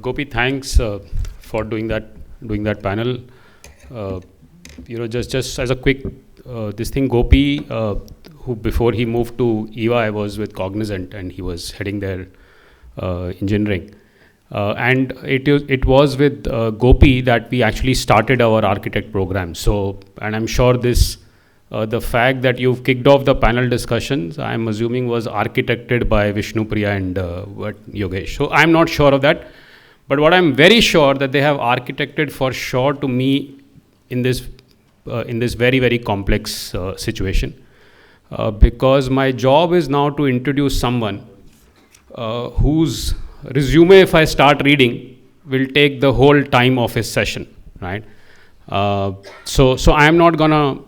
Gopi, thanks for doing that panel. Just as a quick this thing, Gopi, who before he moved to EY was with Cognizant and he was heading their engineering. And it was with Gopi that we actually started our architect program. So, and I'm sure this, the fact that you've kicked off the panel discussions, I'm assuming was architected by Vishnupriya and Yogesh. So I'm not sure of that. But what I'm very sure that they have architected for sure to me in this very, very complex situation. Because my job is now to introduce someone whose resume, if I start reading, will take the whole time of his session, right? So I'm not gonna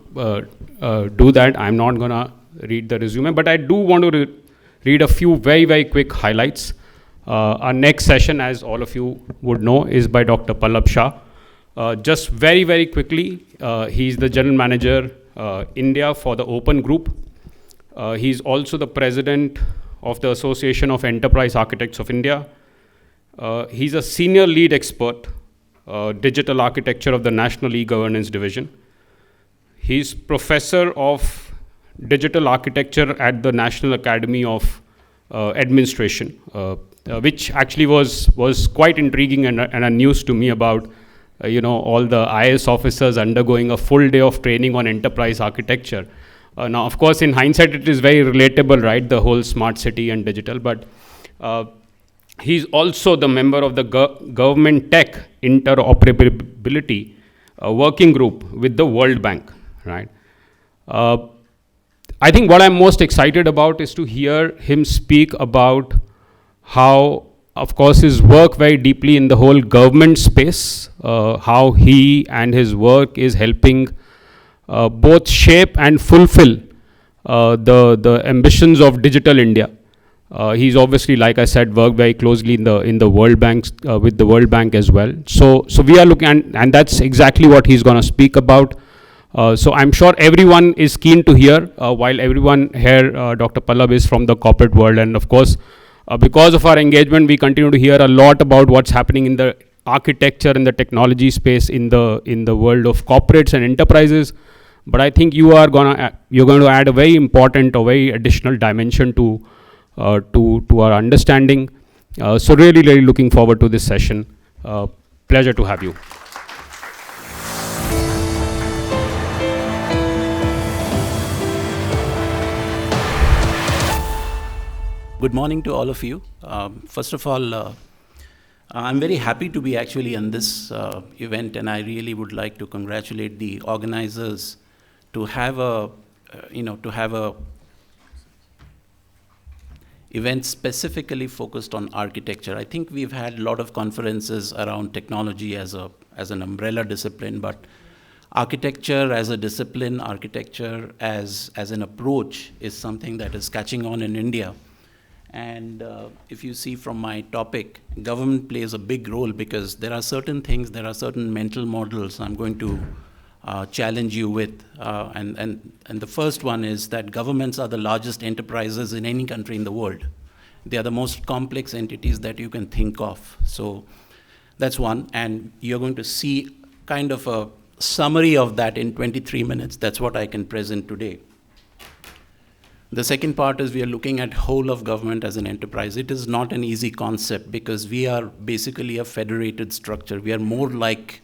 do that. I'm not gonna read the resume, but I do want to read a few very, very quick highlights. Our next session, as all of you would know, is by Dr. Pallab Saha. Just very, very quickly, he's the General Manager, IndEA for the Open Group. He's also the President of the Association of Enterprise Architects of India. He's a Senior Lead Expert, Digital Architecture of the National E-Governance Division. He's Professor of Digital Architecture at the National Academy of Administration, which actually was quite intriguing and a news to me about all the IAS officers undergoing a full day of training on enterprise architecture. Now, of course, in hindsight, it is very relatable, right? The whole smart city and digital, but he's also the member of the Government Tech Interoperability Working Group with the World Bank, right? I think what I'm most excited about is to hear him speak about how, of course, his work very deeply in the whole government space, how he and his work is helping both shape and fulfill the ambitions of digital India. He's obviously, like I said, worked very closely in the World Bank with the World Bank as well. So we are looking, and that's exactly what he's going to speak about. So I'm sure everyone is keen to hear. While everyone here, Dr. Pallab is from the corporate world, and of course, because of our engagement, we continue to hear a lot about what's happening in the architecture and the technology space in the world of corporates and enterprises. But I think you're going to add a very important, or very additional dimension to our understanding. So really, really looking forward to this session. Pleasure to have you. Good morning to all of you. First of all, I'm very happy to be actually in this event, and I really would like to congratulate the organizers to have a event specifically focused on architecture. I think we've had a lot of conferences around technology as an umbrella discipline, but architecture as a discipline, architecture as an approach is something that is catching on in India. And if you see from my topic, government plays a big role because there are certain things, there are certain mental models I'm going to challenge you with. And the first one is that governments are the largest enterprises in any country in the world. They are the most complex entities that you can think of. So that's one. And you're going to see kind of a summary of that in 23 minutes. That's what I can present today. The second part is we are looking at whole of government as an enterprise. It is not an easy concept because we are basically a federated structure. We are more like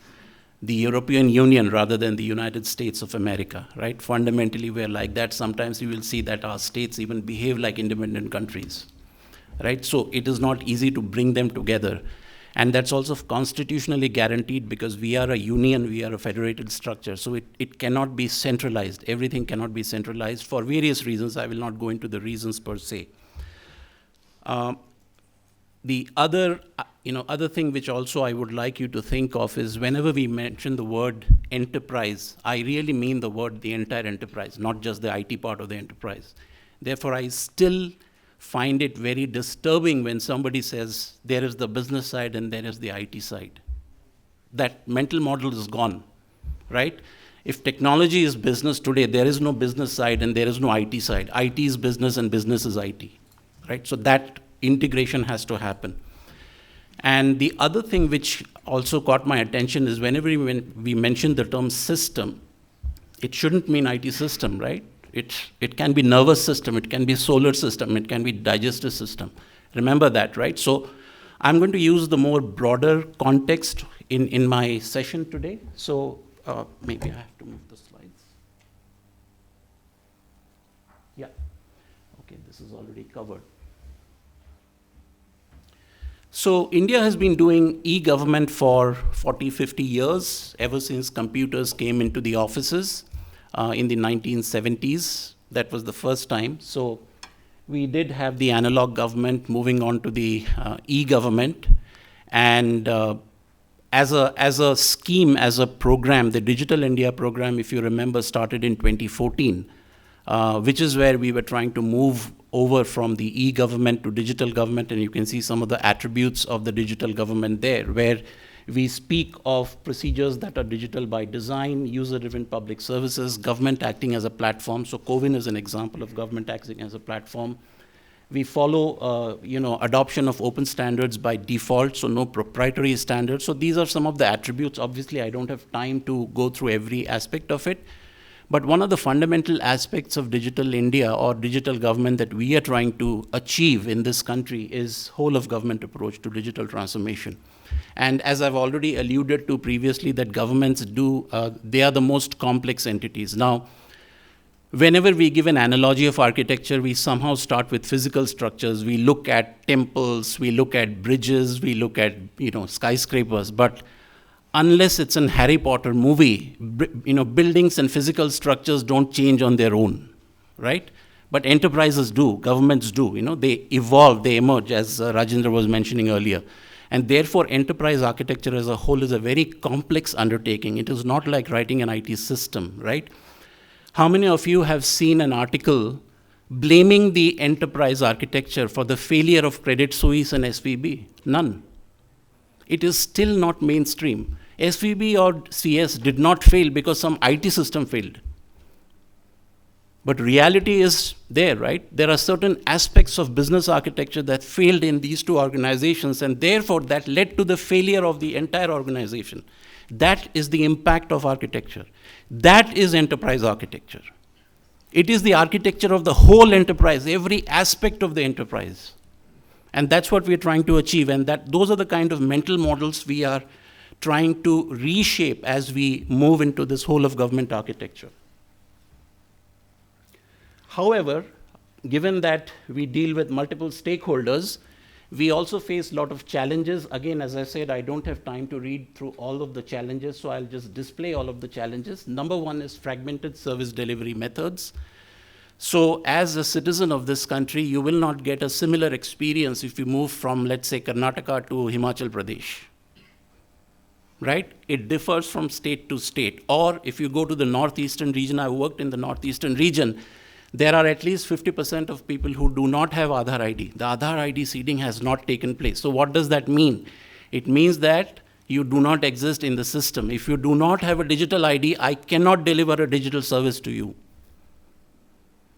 the European Union rather than the United States of America, right? Fundamentally, we are like that. Sometimes you will see that our states even behave like independent countries, right? So it is not easy to bring them together. And that's also constitutionally guaranteed because we are a union, we are a federated structure. So it cannot be centralized. Everything cannot be centralized for various reasons. I will not go into the reasons per se. The other thing which also I would like you to think of is whenever we mention the word enterprise, I really mean the entire enterprise, not just the IT part of the enterprise. Therefore, I still find it very disturbing when somebody says there is the business side and there is the IT side. That mental model is gone, right? If technology is business today, there is no business side and there is no IT side. IT is business and business is IT, right? So that integration has to happen. And the other thing which also caught my attention is whenever we mention the term system, it shouldn't mean IT system, right? It can be nervous system, it can be solar system, it can be digestive system. Remember that, right? So I'm going to use the more broader context in my session today. So maybe I have to move the slides. Yeah. Okay, this is already covered. So India has been doing e-government for 40, 50 years, ever since computers came into the offices in the 1970s. That was the first time. So we did have the analog government moving on to the e-government. And as a scheme, as a program, the Digital India program, if you remember, started in 2014, which is where we were trying to move over from the e-government to digital government, and you can see some of the attributes of the digital government there, where we speak of procedures that are digital by design, user-driven public services, government acting as a platform. So CoWIN is an example of government acting as a platform. We follow, adoption of open standards by default, so no proprietary standards. So these are some of the attributes. Obviously, I don't have time to go through every aspect of it. But one of the fundamental aspects of digital India or digital government that we are trying to achieve in this country is whole of government approach to digital transformation. And as I've already alluded to previously, that governments they are the most complex entities. Now, whenever we give an analogy of architecture, we somehow start with physical structures. We look at temples, we look at bridges, we look at skyscrapers. But unless it's an Harry Potter movie, buildings and physical structures don't change on their own, right? But enterprises do, governments do. They evolve, they emerge, as Rajendra was mentioning earlier. And therefore, enterprise architecture as a whole is a very complex undertaking. It is not like writing an IT system, right? How many of you have seen an article blaming the enterprise architecture for the failure of Credit Suisse and SVB? None. It is still not mainstream. SVB or CS did not fail because some IT system failed. But reality is there, right? There are certain aspects of business architecture that failed in these two organizations, and therefore that led to the failure of the entire organization. That is the impact of architecture. That is enterprise architecture. It is the architecture of the whole enterprise, every aspect of the enterprise. And that's what we're trying to achieve, and those are the kind of mental models we are trying to reshape as we move into this whole of government architecture. However, given that we deal with multiple stakeholders, we also face a lot of challenges. Again, as I said, I don't have time to read through all of the challenges, so I'll just display all of the challenges. Number one is fragmented service delivery methods. So as a citizen of this country, you will not get a similar experience if you move from, let's say, Karnataka to Himachal Pradesh, right? It differs from state to state. Or if you go to the northeastern region, I worked in the northeastern region, there are at least 50% of people who do not have Aadhaar ID. The Aadhaar ID seeding has not taken place. So what does that mean? It means that you do not exist in the system. If you do not have a digital ID, I cannot deliver a digital service to you.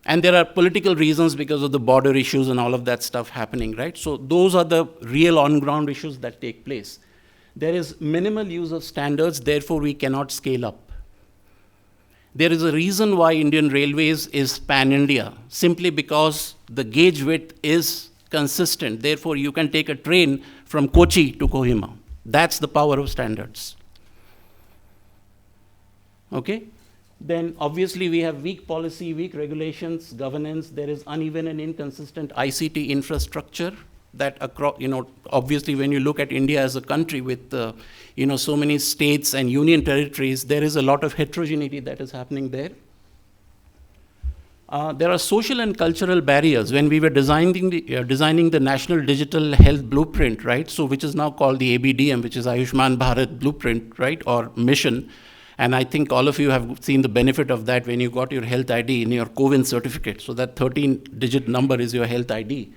And there are political reasons because of the border issues and all of that stuff happening, right? So those are the real on-ground issues that take place. There is minimal use of standards, therefore we cannot scale up. There is a reason why Indian Railways is pan-India, simply because the gauge width is consistent. Therefore, you can take a train from Kochi to Kohima. That's the power of standards. Okay? Then obviously we have weak policy, weak regulations, governance. There is uneven and inconsistent ICT infrastructure that across, obviously when you look at India as a country with, so many states and union territories, there is a lot of heterogeneity that is happening there. There are social and cultural barriers. When we were designing the National Digital Health Blueprint, right, so which is now called the ABDM, which is Ayushman Bharat Blueprint, right, or mission, and I think all of you have seen the benefit of that when you got your health ID in your CoWIN certificate. So that 13-digit number is your health ID.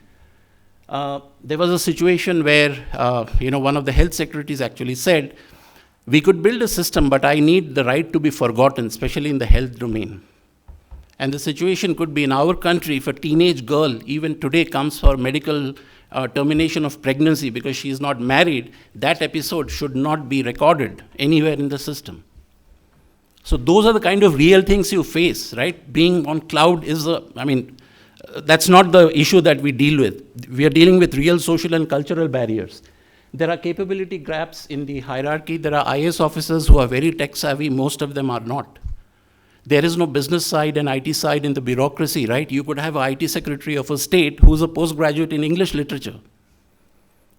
There was a situation where, one of the health secretaries actually said, we could build a system, but I need the right to be forgotten, especially in the health domain. And the situation could be in our country, if a teenage girl, even today, comes for medical termination of pregnancy because she is not married, that episode should not be recorded anywhere in the system. So those are the kind of real things you face, right? Being on cloud is that's not the issue that we deal with. We are dealing with real social and cultural barriers. There are capability gaps in the hierarchy. There are IAS officers who are very tech savvy. Most of them are not. There is no business side and IT side in the bureaucracy, right? You could have an IT secretary of a state who's a postgraduate in English literature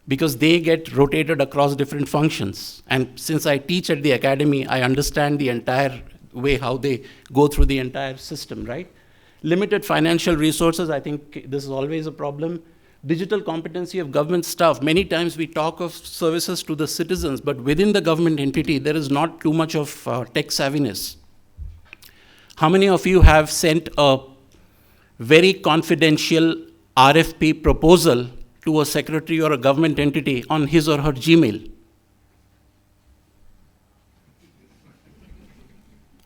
because they get rotated across different functions. And since I teach at the academy, I understand the entire way how they go through the entire system, right? Limited financial resources, I think this is always a problem. Digital competency of government staff. Many times we talk of services to the citizens, but within the government entity, there is not too much of tech savviness. How many of you have sent a very confidential RFP proposal to a secretary or a government entity on his or her Gmail?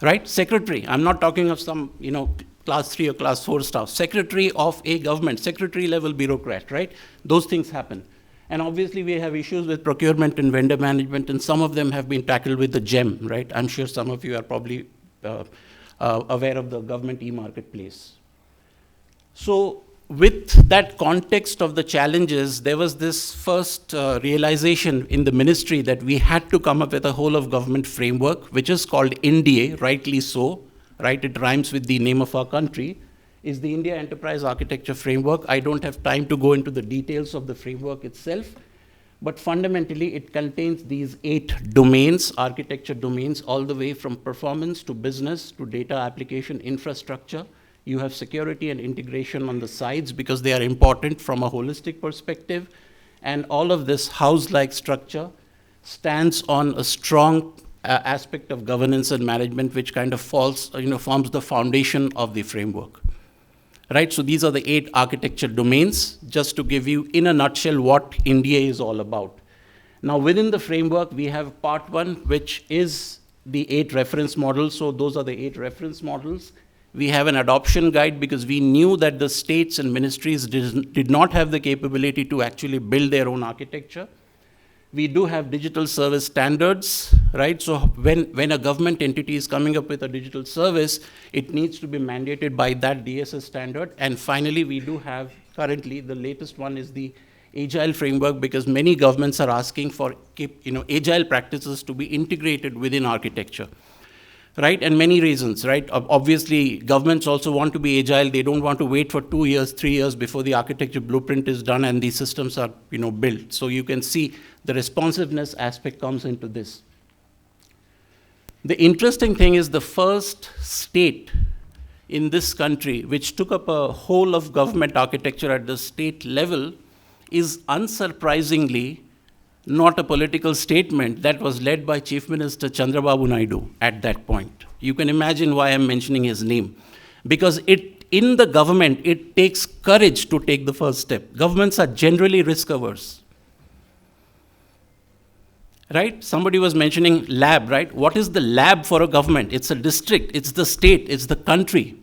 Right? Secretary. I'm not talking of some, class 3 or class 4 staff. Secretary of a government, secretary level bureaucrat, right? Those things happen. And obviously we have issues with procurement and vendor management, and some of them have been tackled with the GEM, right? I'm sure some of you are probably aware of the government e-marketplace. So with that context of the challenges, there was this first realization in the ministry that we had to come up with a whole of government framework, which is called IndEA, rightly so, right? It rhymes with the name of our country, is the India Enterprise Architecture Framework. I don't have time to go into the details of the framework itself, but fundamentally it contains these 8 domains, architecture domains, all the way from performance to business to data application infrastructure. You have security and integration on the sides because they are important from a holistic perspective. And all of this house-like structure stands on a strong aspect of governance and management, which kind of forms the foundation of the framework. Right, so these are the 8 architecture domains, just to give you in a nutshell what IndEA is all about. Now within the framework, we have part 1, which is the 8 reference models. So those are the 8 reference models. We have an adoption guide because we knew that the states and ministries did not have the capability to actually build their own architecture. We do have digital service standards, right? So when a government entity is coming up with a digital service, it needs to be mandated by that DSS standard. And finally, we do have currently, the latest one is the Agile framework, because many governments are asking for Agile practices to be integrated within architecture. Right, and many reasons, right? Obviously, governments also want to be agile. They don't want to wait for 2 years, 3 years before the architecture blueprint is done and these systems are, built. So you can see the responsiveness aspect comes into this. The interesting thing is the first state in this country which took up a whole of government architecture at the state level is unsurprisingly not a political statement that was led by Chief Minister Chandrababu Naidu at that point. You can imagine why I'm mentioning his name. Because in the government, it takes courage to take the first step. Governments are generally risk averse. Right? Somebody was mentioning lab, right? What is the lab for a government? It's a district, it's the state, it's the country.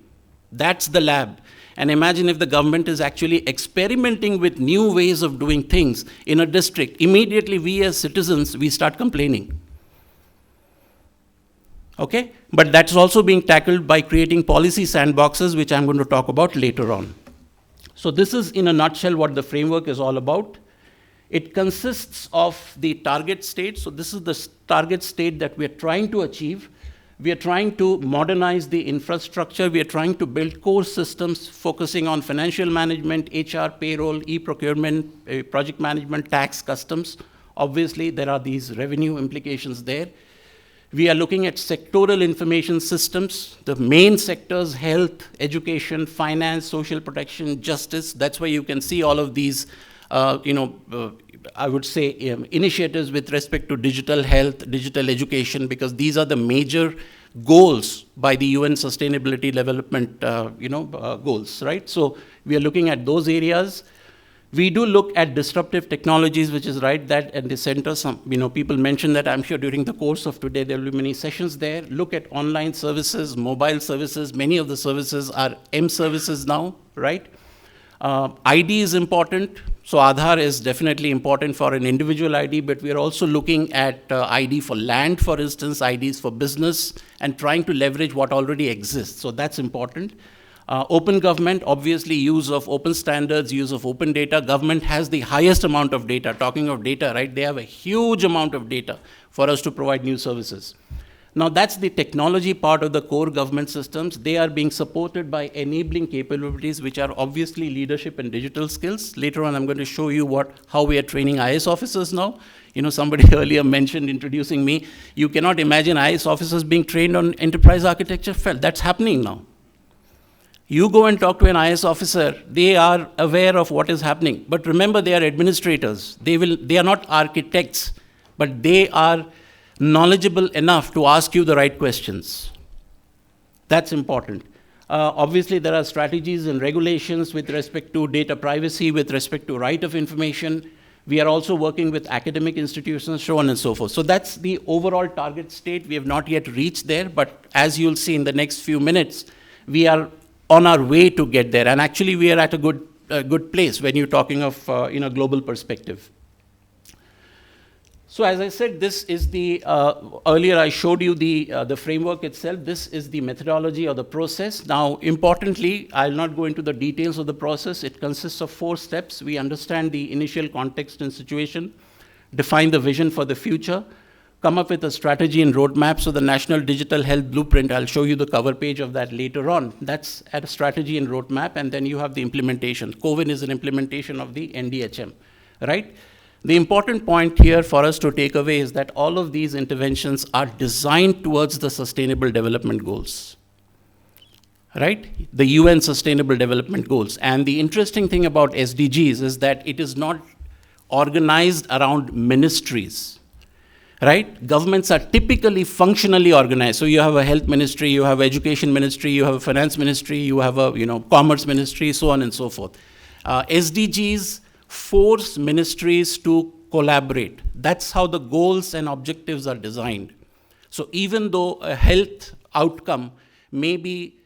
That's the lab. And imagine if the government is actually experimenting with new ways of doing things in a district. Immediately, we as citizens, we start complaining. Okay? But that's also being tackled by creating policy sandboxes, which I'm going to talk about later on. So this is, in a nutshell, what the framework is all about. It consists of the target state. So this is the target state that we're trying to achieve. We are trying to modernize the infrastructure. We are trying to build core systems focusing on financial management, HR, payroll, e-procurement, project management, tax, customs. Obviously, there are these revenue implications there. We are looking at sectoral information systems, the main sectors: health, education, finance, social protection, justice. That's why you can see all of these, I would say, initiatives with respect to digital health, digital education, because these are the major goals by the UN Sustainability Development goals, right? So we are looking at those areas. We do look at disruptive technologies, which is right that at the center. Some, people mentioned that. I'm sure during the course of today there will be many sessions there. Look at online services, mobile services. Many of the services are M services now, right? ID is important. So Aadhaar is definitely important for an individual ID, but we are also looking at ID for land, for instance, IDs for business, and trying to leverage what already exists. So that's important. Open government, obviously use of open standards, use of open data. Government has the highest amount of data. Talking of data, right? They have a huge amount of data for us to provide new services. Now that's the technology part of the core government systems. They are being supported by enabling capabilities, which are obviously leadership and digital skills. Later on, I'm going to show you how we are training IS officers now. Somebody earlier mentioned, introducing me, you cannot imagine IS officers being trained on enterprise architecture. That's happening now. You go and talk to an IS officer, they are aware of what is happening. But remember, they are administrators. They are not architects, but they are knowledgeable enough to ask you the right questions. That's important. Obviously, there are strategies and regulations with respect to data privacy, with respect to right of information. We are also working with academic institutions, so on and so forth. So that's the overall target state. We have not yet reached there, but as you'll see in the next few minutes, we are on our way to get there. And actually, we are at a good place when you're talking of global perspective. So as I said, this is the, earlier I showed you the framework itself. This is the methodology or the process. Now, importantly, I'll not go into the details of the process. It consists of 4 steps. We understand the initial context and situation, define the vision for the future, come up with a strategy and roadmap. So the National Digital Health Blueprint, I'll show you the cover page of that later on. That's at a strategy and roadmap, and then you have the implementation. COVID is an implementation of the NDHM, right? The important point here for us to take away is that all of these interventions are designed towards the Sustainable Development Goals, right? The UN Sustainable Development Goals. And the interesting thing about SDGs is that it is not organized around ministries, right? Governments are typically functionally organized. So you have a health ministry, you have education ministry, you have a finance ministry, you have a commerce ministry, so on and so forth. SDGs force ministries to collaborate. That's how the goals and objectives are designed. So even though a health outcome may be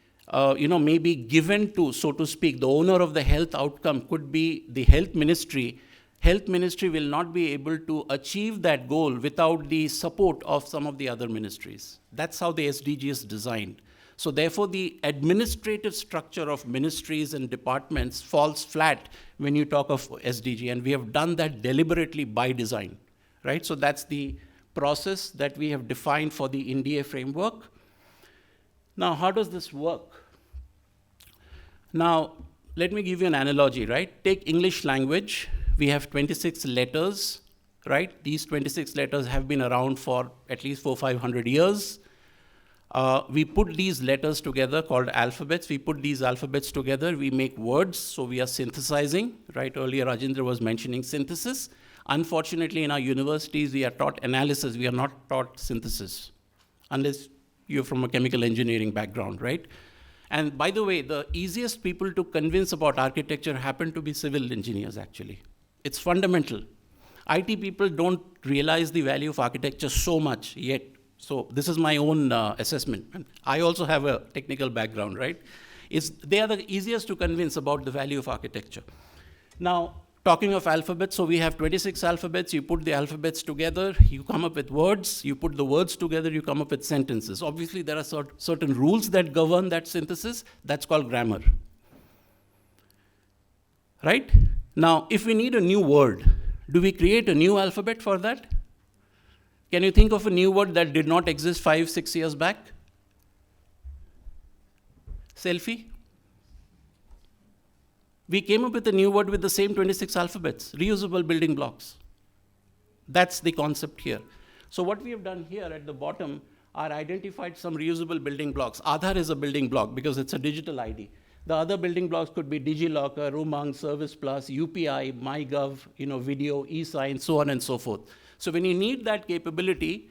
given to, so to speak, the owner of the health outcome could be the health ministry will not be able to achieve that goal without the support of some of the other ministries. That's how the SDG is designed. So therefore, the administrative structure of ministries and departments falls flat when you talk of SDG, and we have done that deliberately by design, right? So that's the process that we have defined for the IndEA framework. Now, how does this work? Now, let me give you an analogy, right? Take English language. We have 26 letters, right? These 26 letters have been around for at least 400-500 years. We put these letters together called alphabets. We put these alphabets together. We make words, so we are synthesizing, right? Earlier, Rajendra was mentioning synthesis. Unfortunately, in our universities, we are taught analysis. We are not taught synthesis, unless you're from a chemical engineering background, right? And by the way, the easiest people to convince about architecture happen to be civil engineers, actually. It's fundamental. IT people don't realize the value of architecture so much yet. So this is my own assessment. And I also have a technical background, right? They are the easiest to convince about the value of architecture. Now, talking of alphabets, so we have 26 alphabets. You put the alphabets together, you come up with words. You put the words together, you come up with sentences. Obviously, there are certain rules that govern that synthesis. That's called grammar, right? Now, if we need a new word, do we create a new alphabet for that? Can you think of a new word that did not exist 5-6 years back? Selfie? We came up with a new word with the same 26 alphabets, reusable building blocks. That's the concept here. So what we have done here at the bottom are identified some reusable building blocks. Aadhaar is a building block because it's a digital ID. The other building blocks could be DigiLocker, Umang, Service Plus, UPI, MyGov, video, e-sign, so on and so forth. So when you need that capability,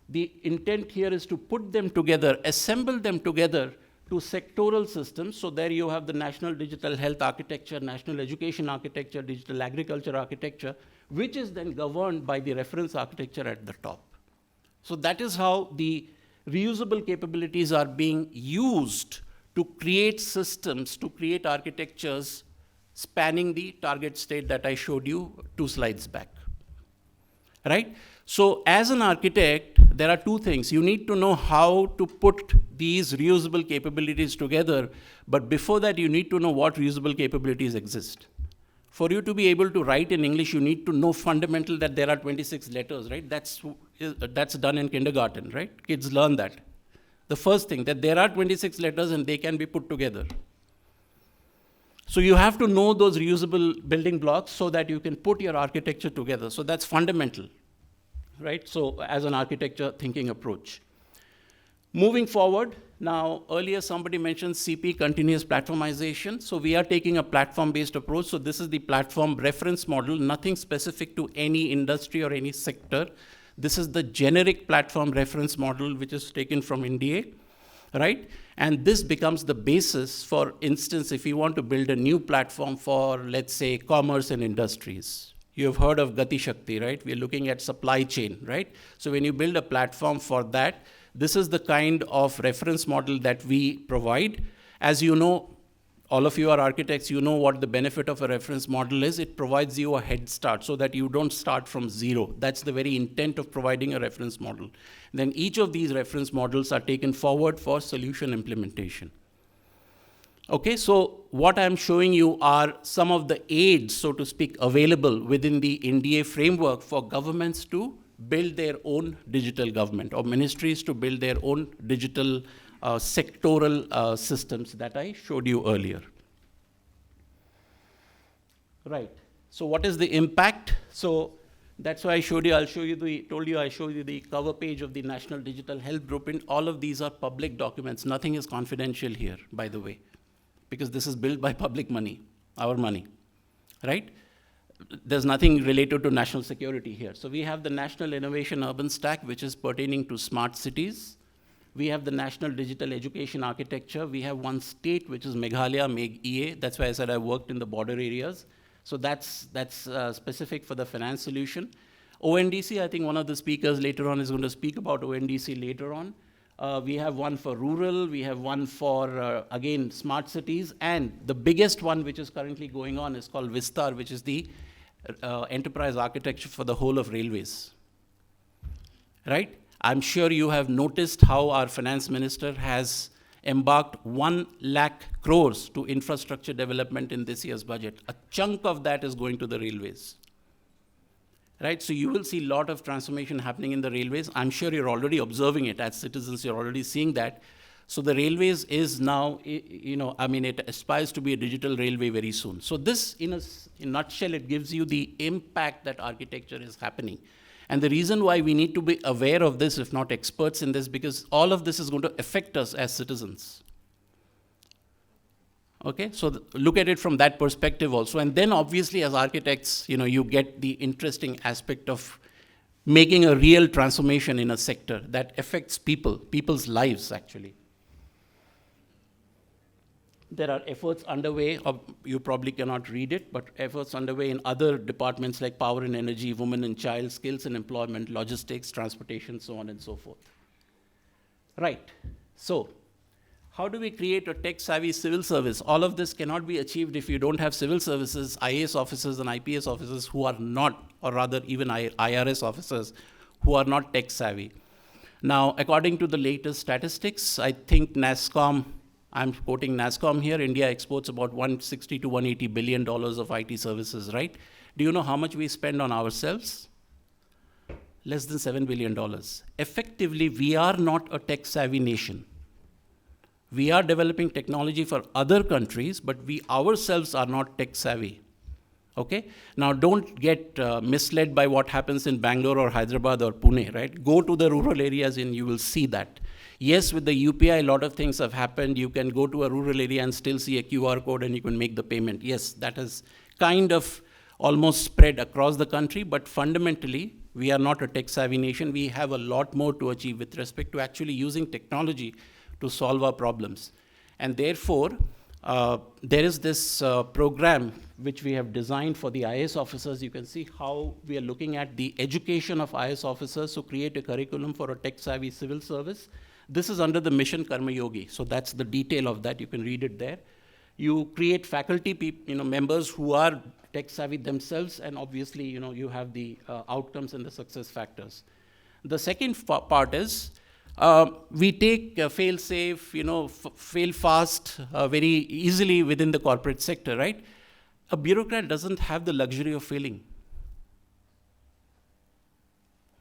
the intent here is to put them together, assemble them together to sectoral systems. So there you have the national digital health architecture, national education architecture, digital agriculture architecture, which is then governed by the reference architecture at the top. So that is how the reusable capabilities are being used to create systems, to create architectures spanning the target state that I showed you 2 slides back. Right? So as an architect, there are 2 things. You need to know how to put these reusable capabilities together, but before that, you need to know what reusable capabilities exist. For you to be able to write in English, you need to know fundamental that there are 26 letters, right? That's done in kindergarten, right? Kids learn that. The first thing, that there are 26 letters and they can be put together. So you have to know those reusable building blocks so that you can put your architecture together. So that's fundamental, right? So as an architecture thinking approach. Moving forward, now earlier somebody mentioned CP, continuous platformization. So we are taking a platform-based approach. So this is the platform reference model, nothing specific to any industry or any sector. This is the generic platform reference model, which is taken from IndEA, right? And this becomes the basis, for instance, if you want to build a new platform for, let's say, commerce and industries. You have heard of Gati Shakti, right? We're looking at supply chain, right? So when you build a platform for that, this is the kind of reference model that we provide. As you know, all of you are architects, you know what the benefit of a reference model is. It provides you a head start so that you don't start from zero. That's the very intent of providing a reference model. Then each of these reference models are taken forward for solution implementation. Okay, so what I'm showing you are some of the aids, so to speak, available within the IndEA framework for governments to build their own digital government, or ministries to build their own digital sectoral systems that I showed you earlier. Right. So what is the impact? So that's why I showed you, I showed you the cover page of the National Digital Health Blueprint. All of these are public documents. Nothing is confidential here, by the way, because this is built by public money, our money, right? There's nothing related to national security here. So we have the National Innovation Urban Stack, which is pertaining to smart cities. We have the National Digital Education Architecture. We have one state, which is Meghalaya, MEG-EA. That's why I said I worked in the border areas. So that's specific for the finance solution. ONDC, I think one of the speakers later on is going to speak about ONDC later on. We have one for rural. We have one for, again, smart cities. And the biggest one, which is currently going on, is called Vistar, which is the enterprise architecture for the whole of railways, right? I'm sure you have noticed how our finance minister has embarked 1 lakh crores to infrastructure development in this year's budget. A chunk of that is going to the railways, right? So you will see a lot of transformation happening in the railways. I'm sure you're already observing it. As citizens, you're already seeing that. So the railways is now, it aspires to be a digital railway very soon. So this, in a nutshell, it gives you the impact that architecture is happening. And the reason why we need to be aware of this, if not experts in this, because all of this is going to affect us as citizens. Okay, so look at it from that perspective also. And then obviously as architects, you get the interesting aspect of making a real transformation in a sector that affects people's lives actually. There are efforts underway, you probably cannot read it, but efforts underway in other departments like power and energy, women and child, skills and employment, logistics, transportation, so on and so forth. Right, so how do we create a tech-savvy civil service? All of this cannot be achieved if you don't have civil services, IAS officers and IPS officers who are not, or rather even IRS officers who are not tech-savvy. Now, according to the latest statistics, I think NASSCOM, I'm quoting NASSCOM here, India exports about $160 to $180 billion of IT services, right? Do you know how much we spend on ourselves? Less than $7 billion. Effectively, we are not a tech-savvy nation. We are developing technology for other countries, but we ourselves are not tech-savvy. Okay? Now, don't get misled by what happens in Bangalore or Hyderabad or Pune, right? Go to the rural areas and you will see that. Yes, with the UPI, a lot of things have happened. You can go to a rural area and still see a QR code and you can make the payment. Yes, that has kind of almost spread across the country, but fundamentally, we are not a tech-savvy nation. We have a lot more to achieve with respect to actually using technology to solve our problems. And therefore, there is this program which we have designed for the IAS officers. You can see how we are looking at the education of IAS officers, so create a curriculum for a tech-savvy civil service. This is under the Mission Karma Yogi, so that's the detail of that. You can read it there. You create faculty members who are tech-savvy themselves, and obviously, you have the outcomes and the success factors. The second part is, we take fail-safe, fail fast very easily within the corporate sector, right? A bureaucrat doesn't have the luxury of failing.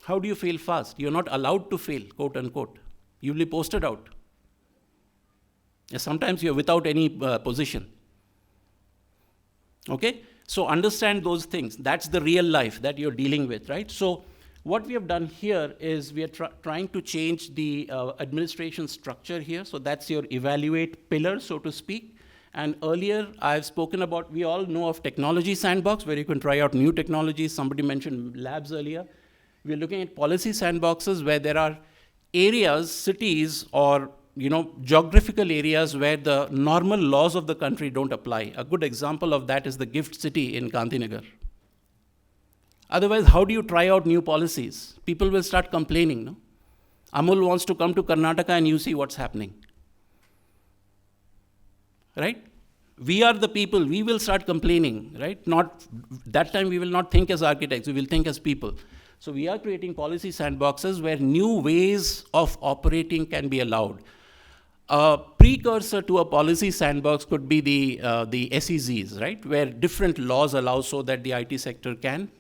How do you fail fast? You're not allowed to fail, quote unquote. You'll be posted out. Sometimes you're without any position. Okay? So understand those things. That's the real life that you're dealing with, right? So what we have done here is we are trying to change the administration structure here. So that's your evaluate pillar, so to speak. And earlier, I've spoken about, we all know of technology sandbox, where you can try out new technologies. Somebody mentioned labs earlier. We're looking at policy sandboxes where there are areas, cities, or geographical areas where the normal laws of the country don't apply. A good example of that is the gift city in Gandhinagar. Otherwise, how do you try out new policies? People will start complaining, no? Amul wants to come to Karnataka and you see what's happening. Right? We are the people, we will start complaining, right? That time we will not think as architects, we will think as people. So we are creating policy sandboxes where new ways of operating can be allowed. A precursor to a policy sandbox could be the SEZs, right? Where different laws allow so that the IT sector can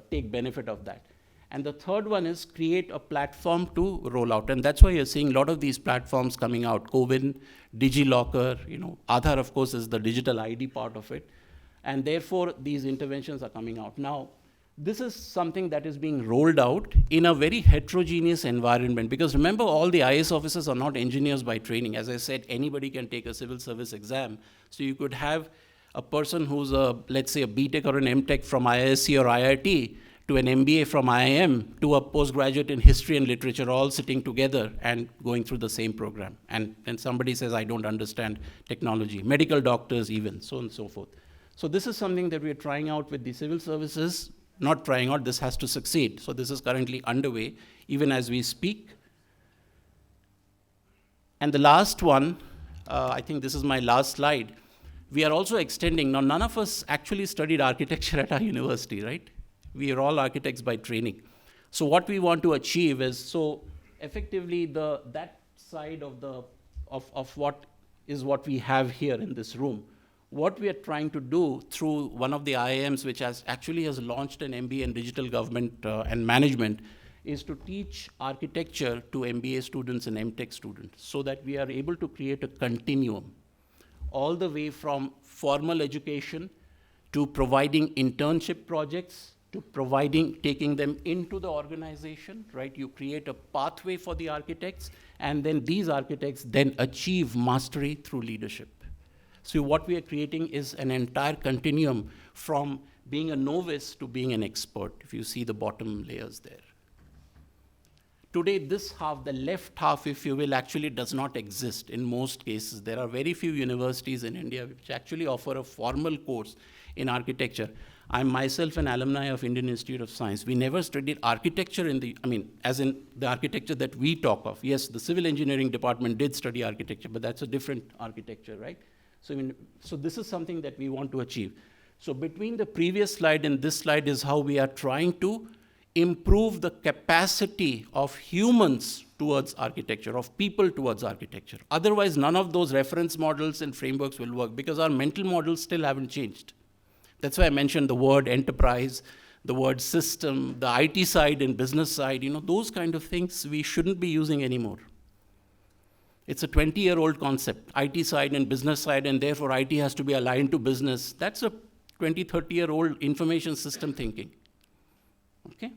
take benefit of that. And the third one is create a platform to roll out. And that's why you're seeing a lot of these platforms coming out. CoWIN, DigiLocker, Aadhaar, of course, is the digital ID part of it. And therefore, these interventions are coming out. Now, this is something that is being rolled out in a very heterogeneous environment. Because remember, all the IAS officers are not engineers by training. As I said, anybody can take a civil service exam. So you could have a person who's let's say a BTech or an MTech from IISc or IIT to an MBA from IIM to a postgraduate in history and literature, all sitting together and going through the same program. And then somebody says, I don't understand technology. Medical doctors even, so on and so forth. So this is something that we're trying out with the civil services. Not trying out, this has to succeed. So this is currently underway, even as we speak. And the last one, I think this is my last slide. We are also extending. Now, none of us actually studied architecture at our university, right? We are all architects by training. So what we want to achieve is, so effectively that side of what we have here in this room. What we are trying to do through one of the IIMs, which has launched an MBA in digital government and management, is to teach architecture to MBA students and MTech students, so that we are able to create a continuum, all the way from formal education to providing internship projects, to taking them into the organization, right? You create a pathway for the architects, and then these architects then achieve mastery through leadership. So what we are creating is an entire continuum from being a novice to being an expert, if you see the bottom layers there. Today, this half, the left half, if you will, actually does not exist in most cases. There are very few universities in India which actually offer a formal course in architecture. I'm myself an alumni of Indian Institute of Science. We never studied architecture as in the architecture that we talk of. Yes, the civil engineering department did study architecture, but that's a different architecture, right? So this is something that we want to achieve. So between the previous slide and this slide is how we are trying to improve the capacity of humans towards architecture, of people towards architecture. Otherwise, none of those reference models and frameworks will work, because our mental models still haven't changed. That's why I mentioned the word enterprise, the word system, the IT side and business side, those kind of things we shouldn't be using anymore. It's a 20-year-old concept, IT side and business side, and therefore IT has to be aligned to business. That's a 20, 30-year-old information system thinking. Okay?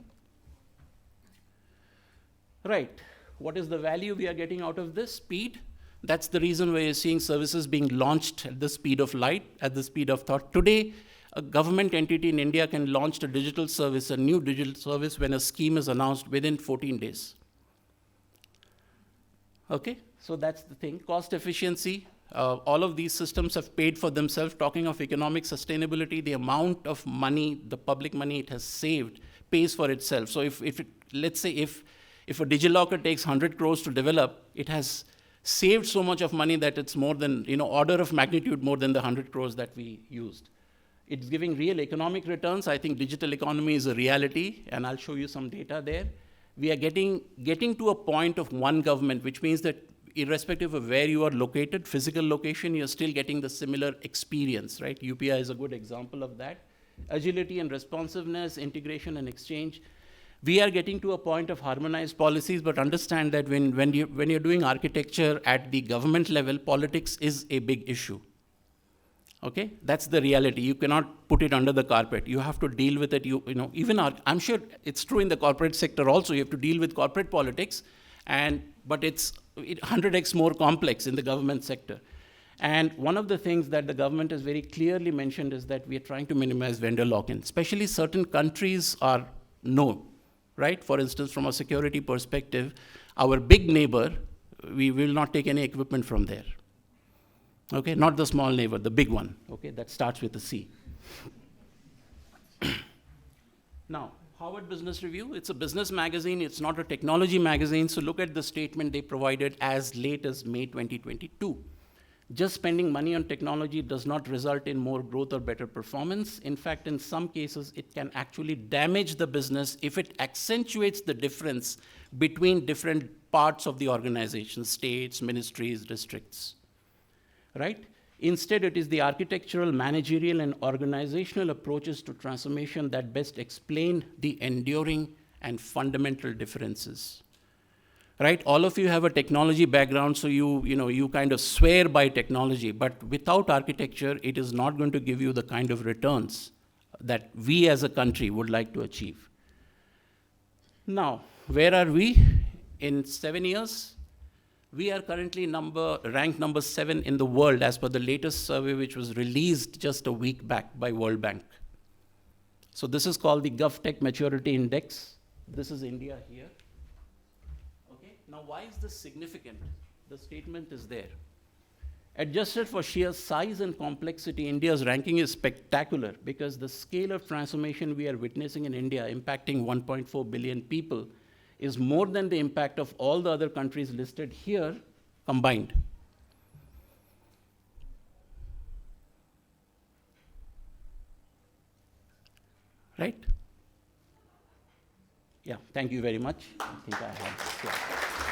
Right. What is the value we are getting out of this? Speed. That's the reason why you're seeing services being launched at the speed of light, at the speed of thought. Today, a government entity in India can launch a digital service, a new digital service, when a scheme is announced within 14 days. Okay? So that's the thing. Cost efficiency. All of these systems have paid for themselves. Talking of economic sustainability, the amount of money, the public money it has saved, pays for itself. So let's say if a DigiLocker takes 100 crores to develop, it has saved so much of money that it's more than, order of magnitude more than the 100 crores that we used. It's giving real economic returns. I think digital economy is a reality, and I'll show you some data there. We are getting to a point of one government, which means that irrespective of where you are located, physical location, you're still getting the similar experience, right? UPI is a good example of that. Agility and responsiveness, integration and exchange. We are getting to a point of harmonized policies, but understand that when you're doing architecture at the government level, politics is a big issue. Okay, that's the reality. You cannot put it under the carpet. You have to deal with it. I'm sure it's true in the corporate sector also. You have to deal with corporate politics, but it's 100x more complex in the government sector. And one of the things that the government has very clearly mentioned is that we are trying to minimize vendor lock-in. Especially certain countries are no, right? For instance, from a security perspective, our big neighbor, we will not take any equipment from there. Okay, not the small neighbor, the big one, okay, that starts with a C. Now, Harvard Business Review, it's a business magazine, it's not a technology magazine, so look at the statement they provided as late as May 2022. Just spending money on technology does not result in more growth or better performance. In fact, in some cases, it can actually damage the business if it accentuates the difference between different parts of the organization, states, ministries, districts. Right? Instead, it is the architectural, managerial, and organizational approaches to transformation that best explain the enduring and fundamental differences. Right? All of you have a technology background, so you kind of swear by technology, but without architecture, it is not going to give you the kind of returns that we as a country would like to achieve. Now, where are we in 7 years? We are currently ranked number 7 in the world as per the latest survey, which was released just a week back by World Bank. So this is called the GovTech Maturity Index. This is India here. Okay. Now, why is this significant? The statement is there. Adjusted for sheer size and complexity, India's ranking is spectacular because the scale of transformation we are witnessing in India, impacting 1.4 billion people, is more than the impact of all the other countries listed here combined. Right? Yeah, thank you very much. I think I have, yeah.